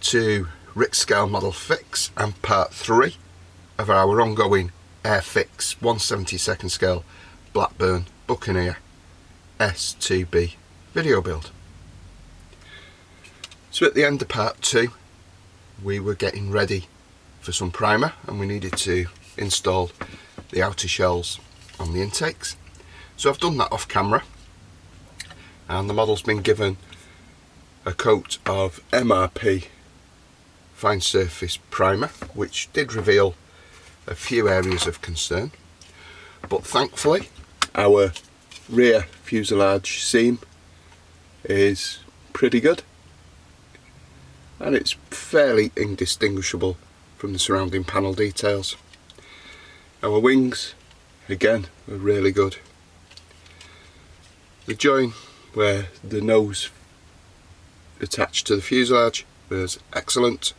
to Rick Scale model fix and part 3 of our ongoing Airfix 1/72 scale Blackburn Buccaneer S.2B video build. So at the end of part 2 we were getting ready for some primer and we needed to install the outer shells on the intakes. So I've done that off camera and the model's been given a coat of MRP fine surface primer, which did reveal a few areas of concern, but thankfully our rear fuselage seam is pretty good and it's fairly indistinguishable from the surrounding panel details. Our wings again are really good. The join where the nose attached to the fuselage was excellent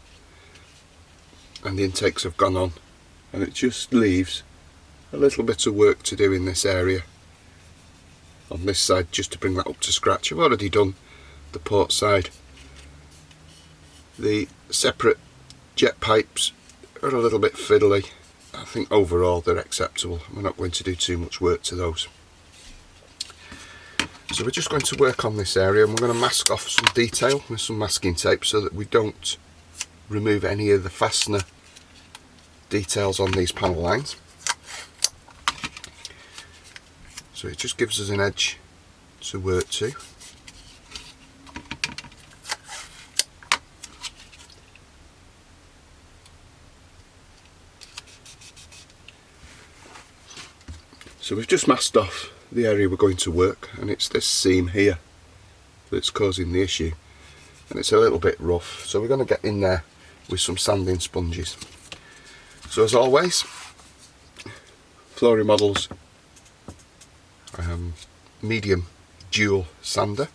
and the intakes have gone on, and it just leaves a little bit of work to do in this area on this side just to bring that up to scratch. I've already done the port side. The separate jet pipes are a little bit fiddly. I think overall they're acceptable. We're not going to do too much work to those. So we're just going to work on this area and we're going to mask off some detail with some masking tape so that we don't remove any of the fastener details on these panel lines. So it just gives us an edge to work to. So we've just masked off the area we're going to work, and it's this seam here that's causing the issue, and it's a little bit rough, so we're going to get in there with some sanding sponges. So as always, Flory Models medium dual sander,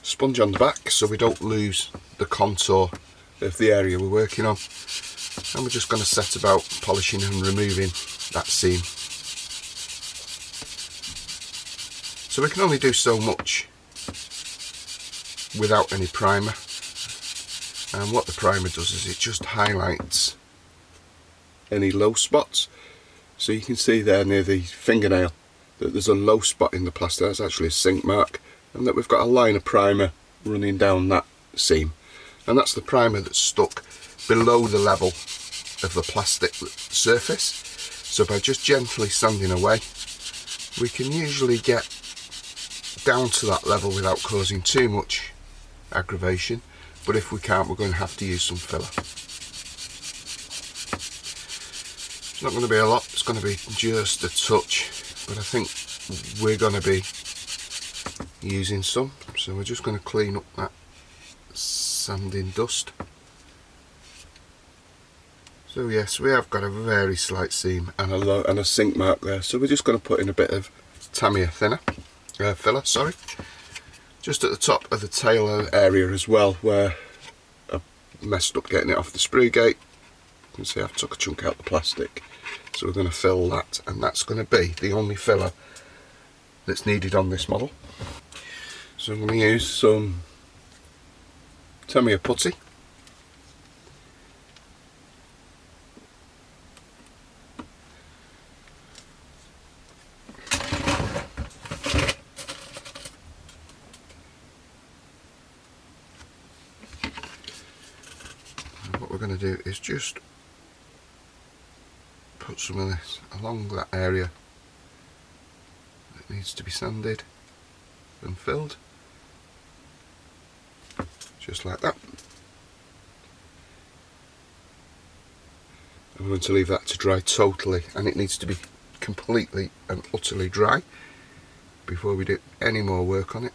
sponge on the back so we don't lose the contour of the area we're working on, and we're just going to set about polishing and removing that seam. So we can only do so much without any primer, and what the primer does is it just highlights any low spots. So you can see there near the fingernail that there's a low spot in the plaster. That's actually a sink mark, and that we've got a line of primer running down that seam, and that's the primer that's stuck below the level of the plastic surface. So by just gently sanding away we can usually get down to that level without causing too much aggravation, but if we can't, we're going to have to use some filler. It's not going to be a lot, it's going to be just a touch, but I think we're going to be using some, so we're just going to clean up that sanding dust. So yes, we have got a very slight seam and a sink mark there, so we're just going to put in a bit of Tamiya filler, sorry, just at the top of the tail area as well, where I messed up getting it off the sprue gate. You can see I've took a chunk out the plastic, so we're going to fill that, and that's going to be the only filler that's needed on this model. So I'm going to use some Tamiya putty. What we're going to do is just put some of this along that area that needs to be sanded and filled, just like that. I'm going to leave that to dry totally, and it needs to be completely and utterly dry before we do any more work on it.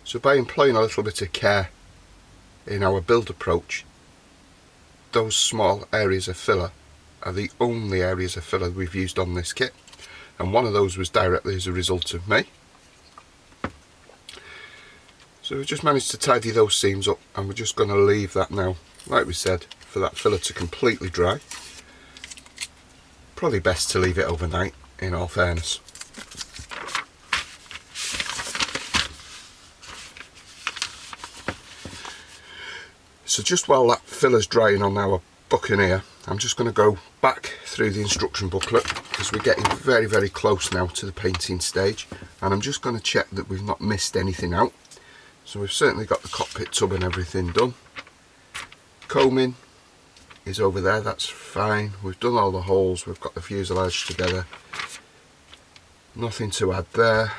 So by employing a little bit of care in our build approach, those small areas of filler are the only areas of filler we've used on this kit, and one of those was directly as a result of me. So we've just managed to tidy those seams up, and we're just going to leave that now, like we said, for that filler to completely dry. Probably best to leave it overnight, in all fairness. So just while that filler's drying on our Buccaneer, I'm just going to go back through the instruction booklet, because we're getting very, very close now to the painting stage, and I'm just going to check that we've not missed anything out. So we've certainly got the cockpit tub and everything done. Combing is over there, that's fine. We've done all the holes, we've got the fuselage together. Nothing to add there,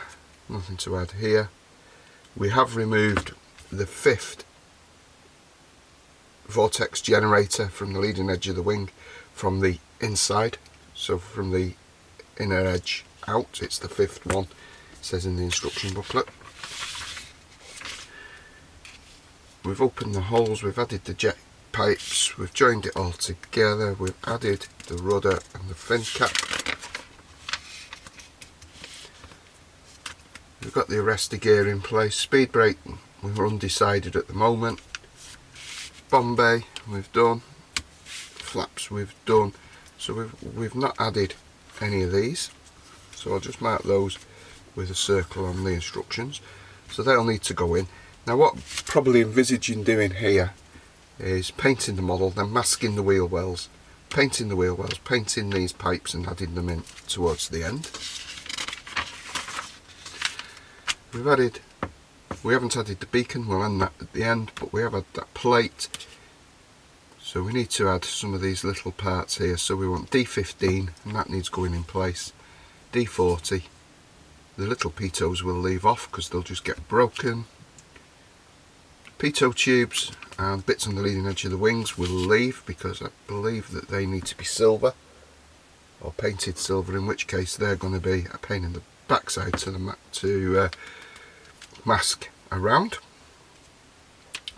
nothing to add here. We have removed the 5th vortex generator from the leading edge of the wing from the inside, so from the inner edge out. It's the 5th one, it says in the instruction booklet. We've opened the holes, we've added the jet pipes, we've joined it all together, we've added the rudder and the fin cap. We've got the arrestor gear in place. Speed brake, we were undecided at the moment. Bomb bay we've done, flaps we've done, so we've not added any of these, so I'll just mark those with a circle on the instructions, so they'll need to go in. Now what I'm probably envisaging doing here is painting the model, then masking the wheel wells, painting the wheel wells, painting these pipes and adding them in towards the end. We haven't added the beacon, we'll end that at the end, but we have had that plate. So we need to add some of these little parts here. So we want D15, and that needs going in place. D40, the little pitos will leave off because they'll just get broken. Pitot tubes and bits on the leading edge of the wings will leave because I believe that they need to be silver or painted silver, in which case they're going to be a pain in the backside to mask around.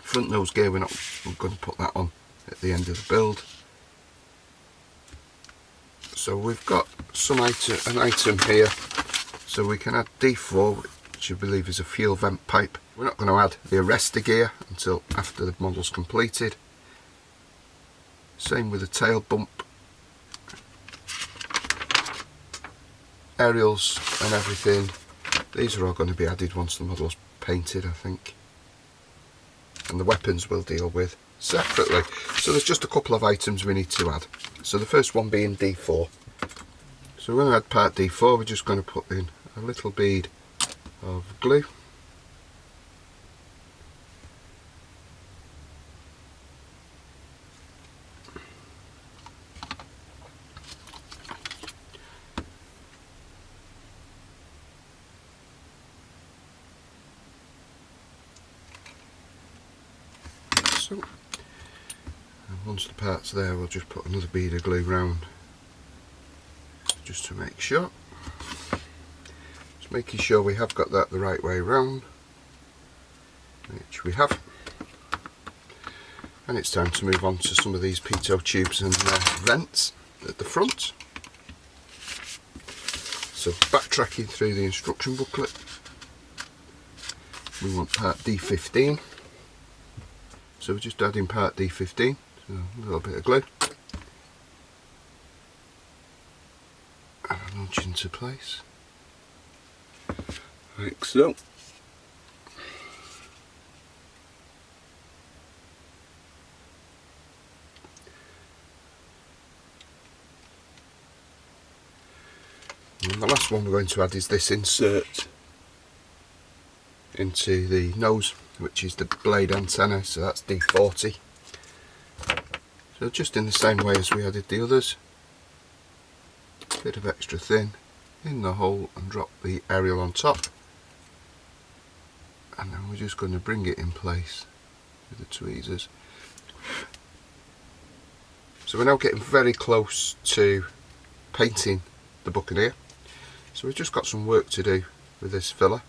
Front nose gear, we're going to put that on at the end of the build. So we've got an item here, so we can add D4, which I believe is a fuel vent pipe. We're not going to add the arrestor gear until after the model's completed. Same with the tail bump, aerials and everything. These are all going to be added once the model's painted, I think. And the weapons we'll deal with separately. So there's just a couple of items we need to add. So the first one being D4. So we're going to add part D4, we're just going to put in a little bead of glue. So, and once the part's there, we'll just put another bead of glue round, just to make sure. Just making sure we have got that the right way round, which we have. And it's time to move on to some of these pitot tubes and vents at the front. So backtracking through the instruction booklet, we want part D15. So we're just adding part D15, so a little bit of glue, and a nudge into place, like so. And the last one we're going to add is this insert into the nose, which is the blade antenna, so that's D40. So just in the same way as we added the others, a bit of extra thin in the hole and drop the aerial on top, and then we're just going to bring it in place with the tweezers. So we're now getting very close to painting the Buccaneer, so we've just got some work to do with this filler.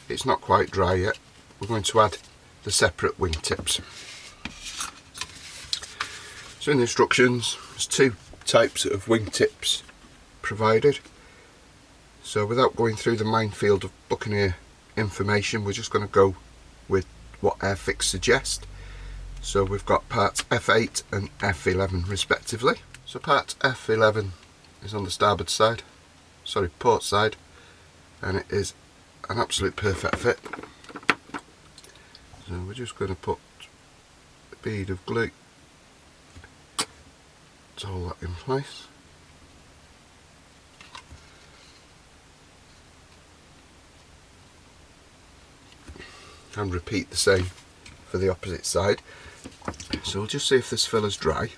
It's not quite dry yet, we're going to add the separate wingtips. So in the instructions, there's two types of wingtips provided. So without going through the minefield of Buccaneer information, we're just going to go with what Airfix suggest. So we've got parts F8 and F11 respectively. So part F11 is on the starboard side, sorry, port side, and it is an absolute perfect fit. So we're just going to put a bead of glue to hold that in place. And repeat the same for the opposite side. So we'll just see if this filler's dry.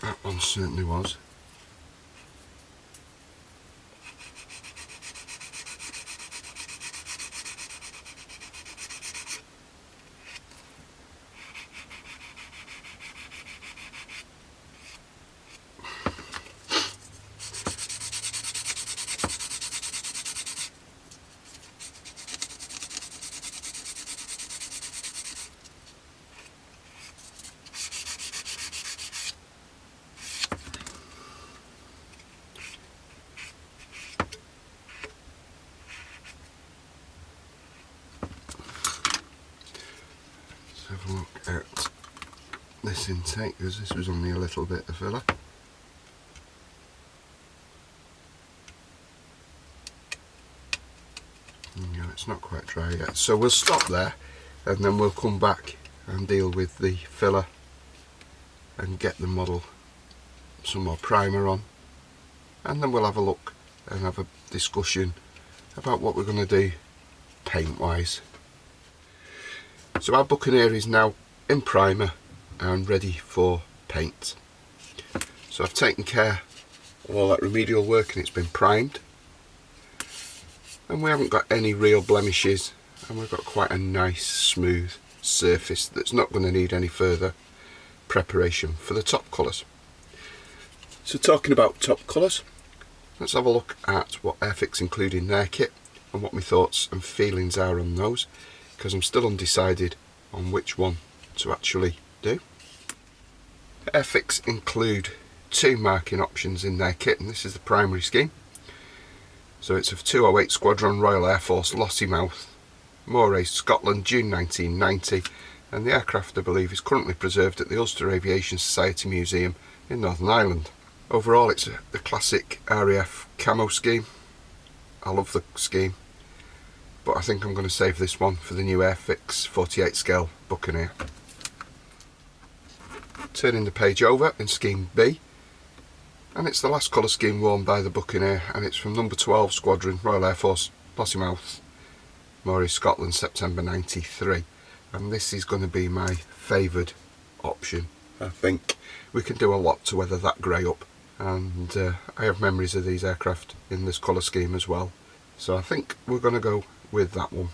That one certainly was. Have a look at this intake, because this was only a little bit of filler. No, it's not quite dry yet, so we'll stop there and then we'll come back and deal with the filler and get the model some more primer on, and then we'll have a look and have a discussion about what we're going to do paint wise. So our Buccaneer is now in primer and ready for paint. So I've taken care of all that remedial work and it's been primed. And we haven't got any real blemishes, and we've got quite a nice smooth surface that's not going to need any further preparation for the top colours. So talking about top colours, let's have a look at what Airfix include in their kit and what my thoughts and feelings are on those, because I'm still undecided on which one to actually do. Airfix include two marking options in their kit, and this is the primary scheme. So it's of 208 Squadron, Royal Air Force, Lossiemouth, Moray, Scotland, June 1990, and the aircraft, I believe, is currently preserved at the Ulster Aviation Society Museum in Northern Ireland. Overall, it's the classic RAF camo scheme. I love the scheme, but I think I'm going to save this one for the new Airfix 48 scale Buccaneer. Turning the page over in scheme B, and it's the last colour scheme worn by the Buccaneer, and it's from number 12 Squadron, Royal Air Force, Lossiemouth, Moray, Scotland, September 93, and this is going to be my favoured option. I think we can do a lot to weather that grey up, and I have memories of these aircraft in this colour scheme as well, so I think we're going to go with that one.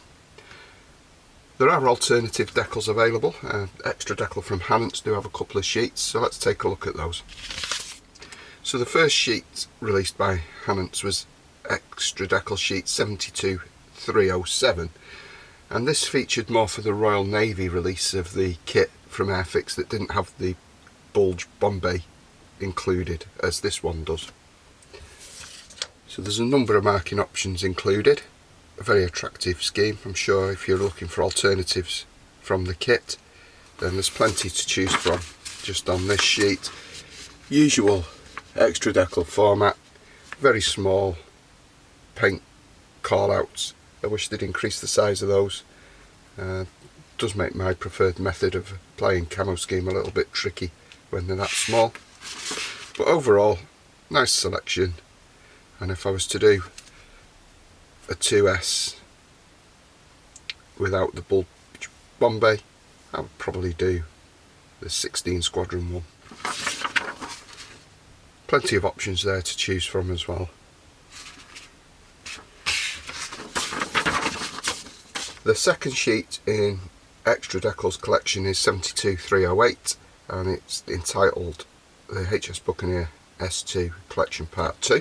There are alternative decals available. Extra decal from Hannants do have a couple of sheets, so let's take a look at those. So the first sheet released by Hannants was extra decal sheet 72307, and this featured more for the Royal Navy release of the kit from Airfix that didn't have the bulge Bombay included as this one does. So there's a number of marking options included. A very attractive scheme. I'm sure if you're looking for alternatives from the kit, then there's plenty to choose from just on this sheet. Usual extra decal format, very small paint call-outs. I wish they'd increase the size of those. Does make my preferred method of applying camo scheme a little bit tricky when they're that small, but overall nice selection. And if I was to do a 2S without the bulge Bombay, I would probably do the 16 Squadron one. Plenty of options there to choose from as well. The second sheet in Extra Decal's collection is 72308 and it's entitled the HS Buccaneer S2 Collection Part 2.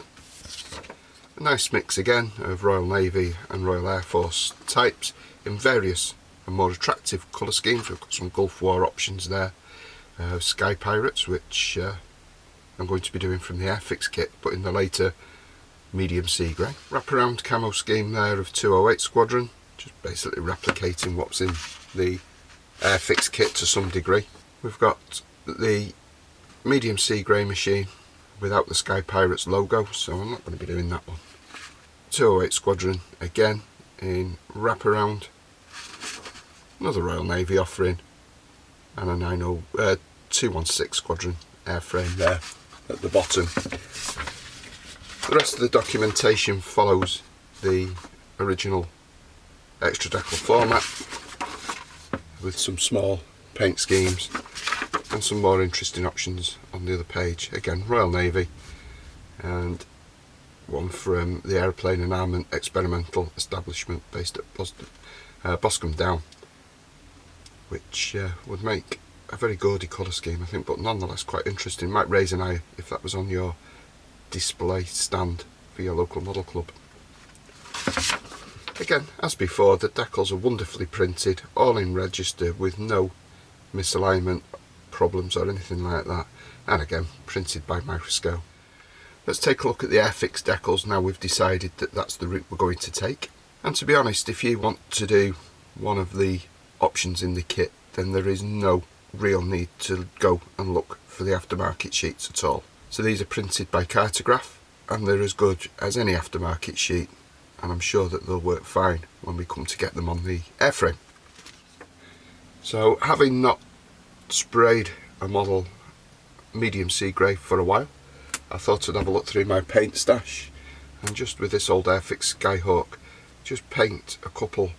A nice mix again of Royal Navy and Royal Air Force types in various and more attractive colour schemes. We've got some Gulf War options there, Sky Pirates, which I'm going to be doing from the Airfix kit, but in the later medium sea grey. Wraparound camo scheme there of 208 Squadron, just basically replicating what's in the Airfix kit to some degree. We've got the medium sea grey machine without the Sky Pirates logo, so I'm not going to be doing that one. 208 Squadron again in wraparound, another Royal Navy offering, and a 216 Squadron airframe there at the bottom. The rest of the documentation follows the original Extra Decal format with some small paint schemes and some more interesting options on the other page. Again, Royal Navy, and one from the Aeroplane and Armament Experimental Establishment based at Boscombe Down, which would make a very gaudy colour scheme, I think, but nonetheless quite interesting. Might raise an eye if that was on your display stand for your local model club. Again, as before, the decals are wonderfully printed, all in register with no misalignment problems or anything like that, and again printed by microscale. Let's take a look at the Airfix decals now we've decided that that's the route we're going to take. And to be honest, if you want to do one of the options in the kit, then there is no real need to go and look for the aftermarket sheets at all. So these are printed by Cartograph and they're as good as any aftermarket sheet, and I'm sure that they'll work fine when we come to get them on the airframe. So having not sprayed a model medium sea grey for a while, I thought I'd have a look through my paint stash and just with this old Airfix Skyhawk just paint a couple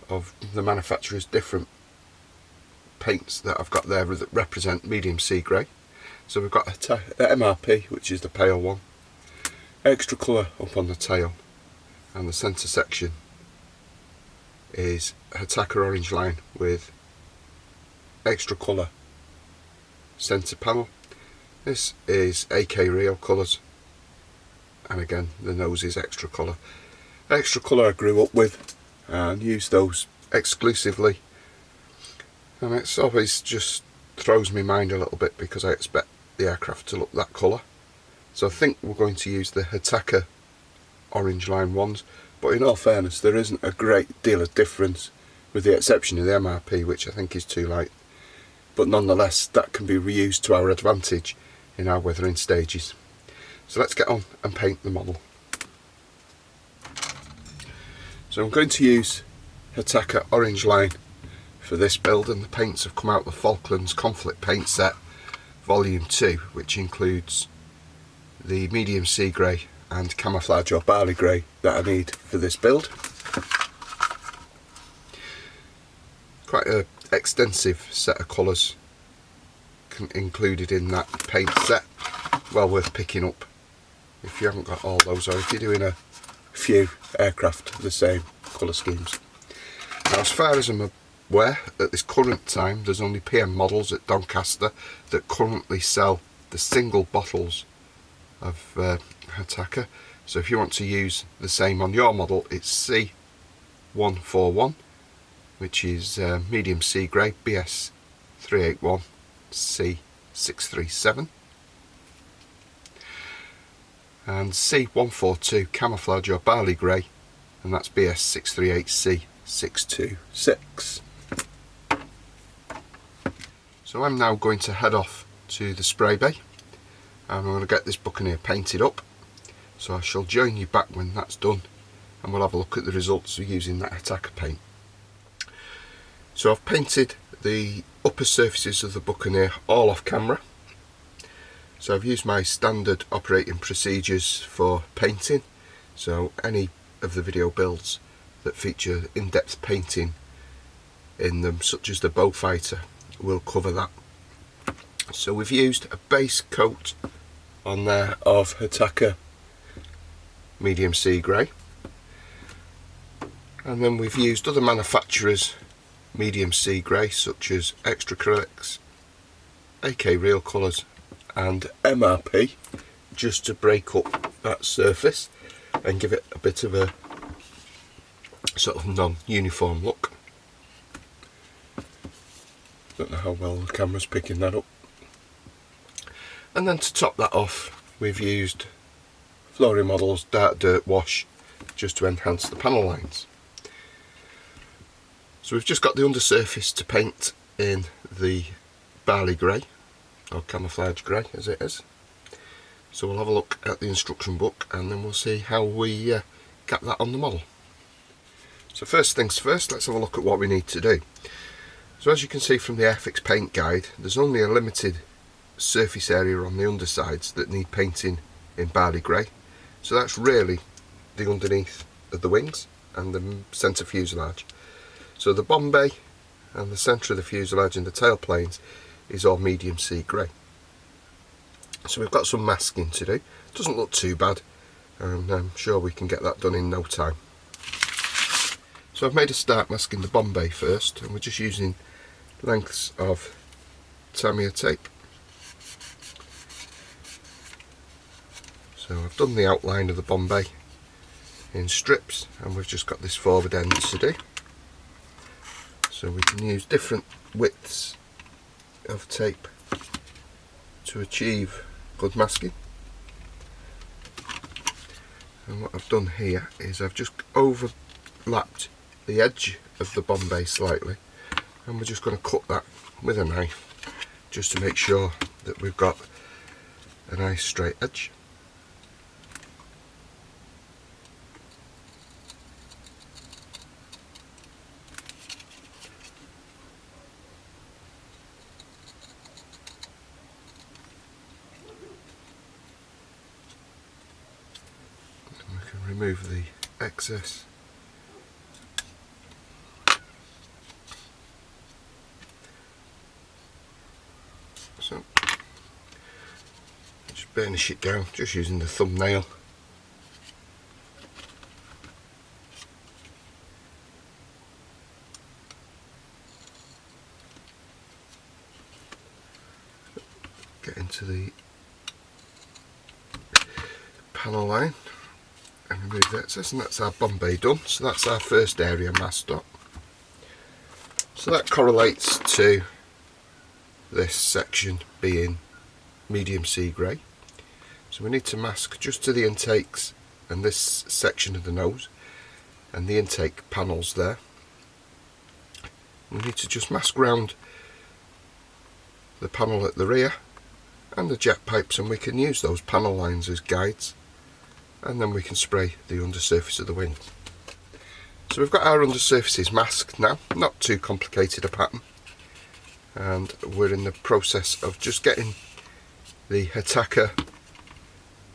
of the manufacturer's different paints that I've got there that represent medium sea grey. So we've got MRP, which is the pale one, extra colour up on the tail, and the centre section is Hataka Orange Line with extra colour centre panel. This is AK Real colours, and again the nose is extra colour. Extra colour I grew up with and used those exclusively, and it's always just throws my mind a little bit because I expect the aircraft to look that colour. So I think we're going to use the Hataka Orange Line ones, but in all fairness there isn't a great deal of difference with the exception of the MRP, which I think is too light, but nonetheless that can be reused to our advantage in our weathering stages. So let's get on and paint the model. So I'm going to use Hataka Orange Line for this build, and the paints have come out the Falklands Conflict paint set volume 2, which includes the medium sea grey and camouflage or barley grey that I need for this build. Quite an extensive set of colours included in that paint set, well worth picking up if you haven't got all those, or if you're doing a few aircraft of the same colour schemes. Now, as far as I'm aware, at this current time there's only PM models at Doncaster that currently sell the single bottles of Hataka. So if you want to use the same on your model, it's C141, which is medium sea grey BS 381 C637, and C142 camouflage or barley grey, and that's BS 638 C626. So I'm now going to head off to the spray bay and I'm going to get this Buccaneer painted up, so I shall join you back when that's done and we'll have a look at the results of using that Hataka paint. So I've painted the upper surfaces of the Buccaneer all off camera. So I've used my standard operating procedures for painting, so any of the video builds that feature in-depth painting in them, such as the Beaufighter, will cover that. So we've used a base coat on there of Hataka medium sea grey, and then we've used other manufacturers' medium sea grey such as Extra Acrylics, AK Real Colours and MRP, just to break up that surface and give it a bit of a sort of non-uniform look. Don't know how well the camera's picking that up. And then to top that off, we've used Flooring Models Dark Dirt Wash just to enhance the panel lines. So we've just got the undersurface to paint in the barley grey, or camouflage grey as it is. So we'll have a look at the instruction book and then we'll see how we get that on the model. So first things first, let's have a look at what we need to do. So as you can see from the Airfix paint guide, there's only a limited surface area on the undersides that need painting in barley grey. So that's really the underneath of the wings and the centre fuselage. So the bomb bay and the centre of the fuselage and the tail planes is all medium sea grey. So we've got some masking to do. It doesn't look too bad, and I'm sure we can get that done in no time. So I've made a start masking the bomb bay first, and we're just using lengths of Tamiya tape. So I've done the outline of the bomb bay in strips, and we've just got this forward end to do. So we can use different widths of tape to achieve good masking. And what I've done here is I've just overlapped the edge of the bomb bay slightly, and we're just going to cut that with a knife just to make sure that we've got a nice straight edge. And we can remove the excess. So, just burnish it down, just using the thumbnail. Get into the panel line and remove the excess, and that's our bomb bay done. So that's our first area masked up. So that correlates to this section being medium sea grey. So we need to mask just to the intakes and this section of the nose and the intake panels there. We need to just mask round the panel at the rear and the jet pipes, and we can use those panel lines as guides, and then we can spray the undersurface of the wings. So we've got our undersurfaces masked now, not too complicated a pattern. And we're in the process of just getting the Hataka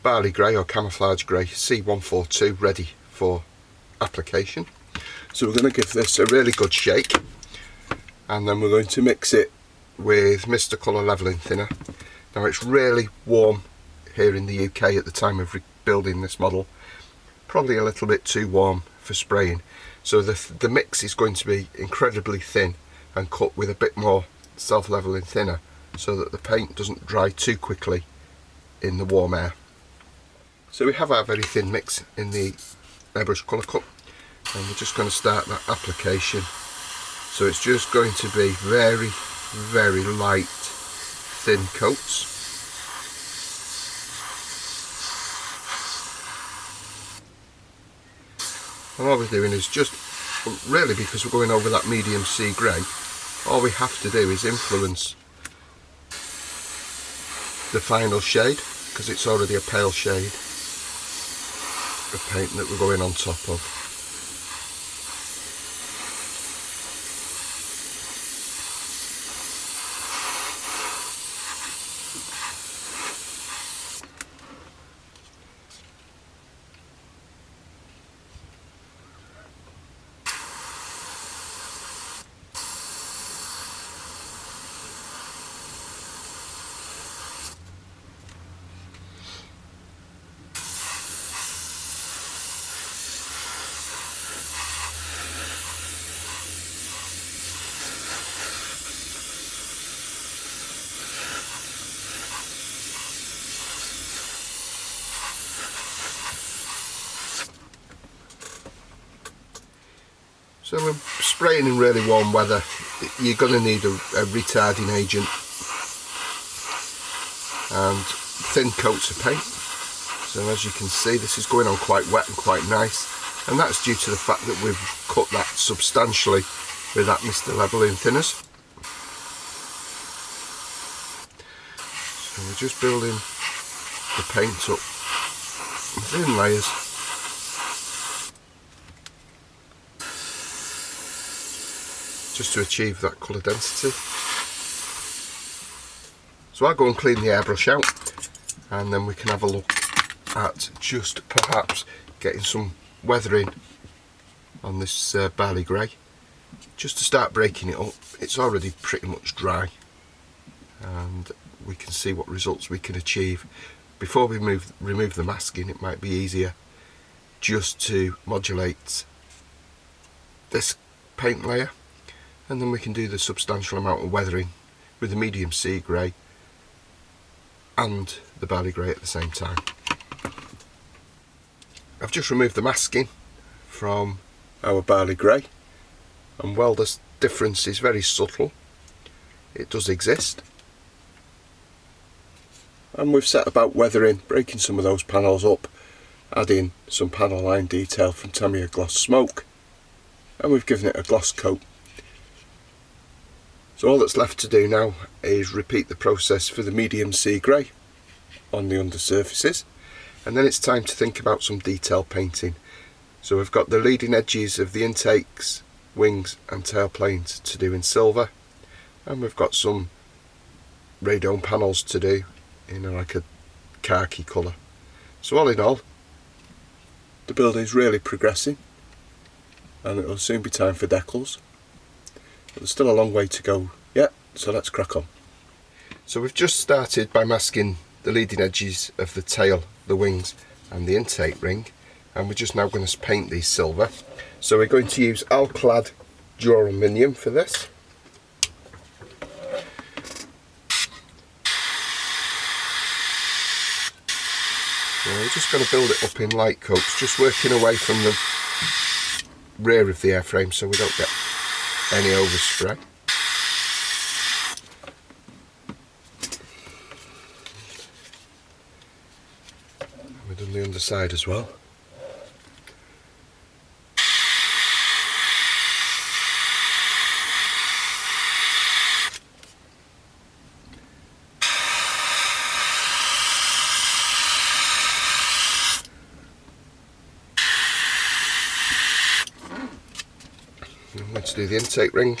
barley grey or camouflage grey C142 ready for application. So we're going to give this a really good shake, and then we're going to mix it with Mr. Colour Levelling Thinner. Now it's really warm here in the UK at the time of building this model, probably a little bit too warm for spraying, so the mix is going to be incredibly thin and cut with a bit more self-leveling thinner so that the paint doesn't dry too quickly in the warm air. So we have our very thin mix in the airbrush colour cup, and we're just going to start that application. So it's just going to be very, very light thin coats. And all we're doing is just, really, because we're going over that medium sea grey, all we have to do is influence the final shade, because it's already a pale shade of paint that we're going on top of. So we're spraying in really warm weather. You're going to need a retarding agent and thin coats of paint. So as you can see, this is going on quite wet and quite nice, and that's due to the fact that we've cut that substantially with that Mr. Leveling thinners. So we're just building the paint up in thin layers. Just to achieve that colour density. So I'll go and clean the airbrush out, and then we can have a look at just perhaps getting some weathering on this barley grey, just to start breaking it up. It's already pretty much dry, and we can see what results we can achieve. Before we remove the masking, it might be easier just to modulate this paint layer, and then we can do the substantial amount of weathering with the medium sea grey and the barley grey at the same time. I've just removed the masking from our barley grey, and while this difference is very subtle, it does exist. And we've set about weathering, breaking some of those panels up, adding some panel line detail from Tamiya Gloss Smoke, and we've given it a gloss coat. So all that's left to do now is repeat the process for the medium sea grey on the undersurfaces, and then it's time to think about some detail painting. So we've got the leading edges of the intakes, wings and tail planes to do in silver, and we've got some radome panels to do in like a khaki colour. So all in all, the build is really progressing, and it will soon be time for decals. But there's still a long way to go yet, so let's crack on. So we've just started by masking the leading edges of the tail, the wings and the intake ring, and we're just now going to paint these silver. So we're going to use Alclad Duraluminium for this. So we're just going to build it up in light coats, just working away from the rear of the airframe so we don't get any overspray. And we've done the underside as well. I'm going to do the intake ring.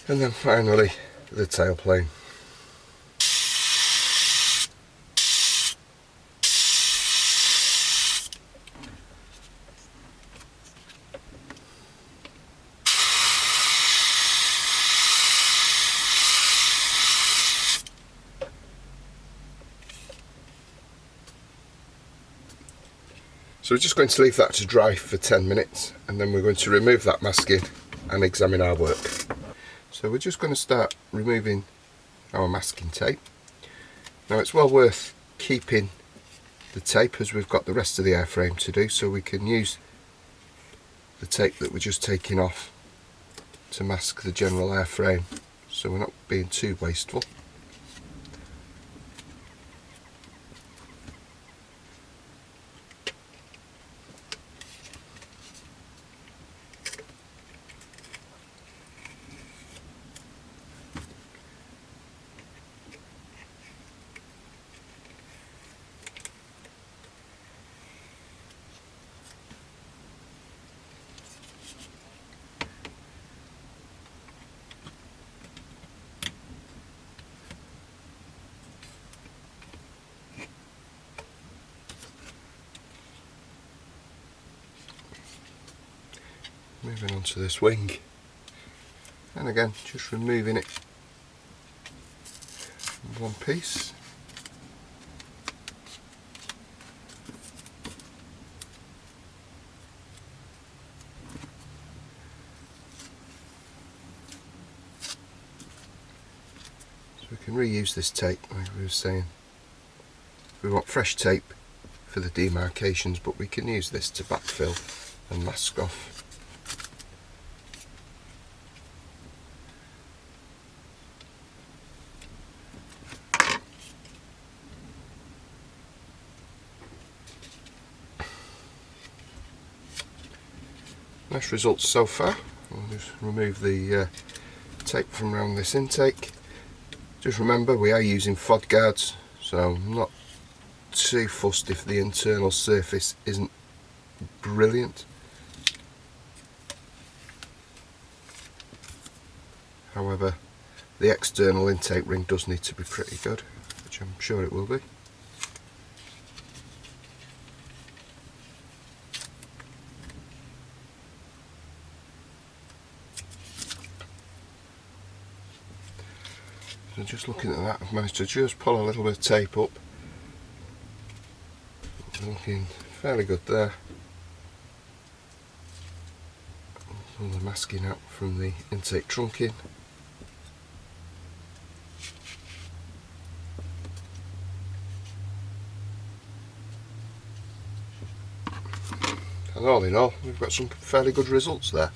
And then finally the tail plane. So we're just going to leave that to dry for 10 minutes, and then we're going to remove that masking and examine our work. So we're just going to start removing our masking tape. Now it's well worth keeping the tape, as we've got the rest of the airframe to do, so we can use the tape that we're just taking off to mask the general airframe, so we're not being too wasteful. moving on to this wing, and again just removing it in one piece. So we can reuse this tape, like we were saying. We want fresh tape for the demarcations, but we can use this to backfill and mask off. Nice results so far. We'll just remove the tape from around this intake. Just remember, we are using FOD guards, so I'm not too fussed if the internal surface isn't brilliant. However, the external intake ring does need to be pretty good, which I'm sure it will be. So just looking at that, I've managed to just pull a little bit of tape up. Looking fairly good there. Pull the masking out from the intake trunking. And all in all, we've got some fairly good results there.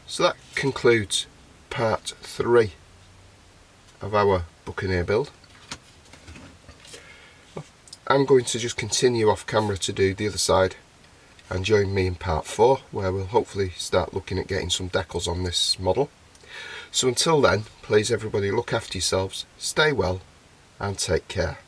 So that concludes part 3 of our Buccaneer build. I'm going to just continue off camera to do the other side, and join me in part 4, where we'll hopefully start looking at getting some decals on this model. So until then, please everybody look after yourselves, stay well and take care.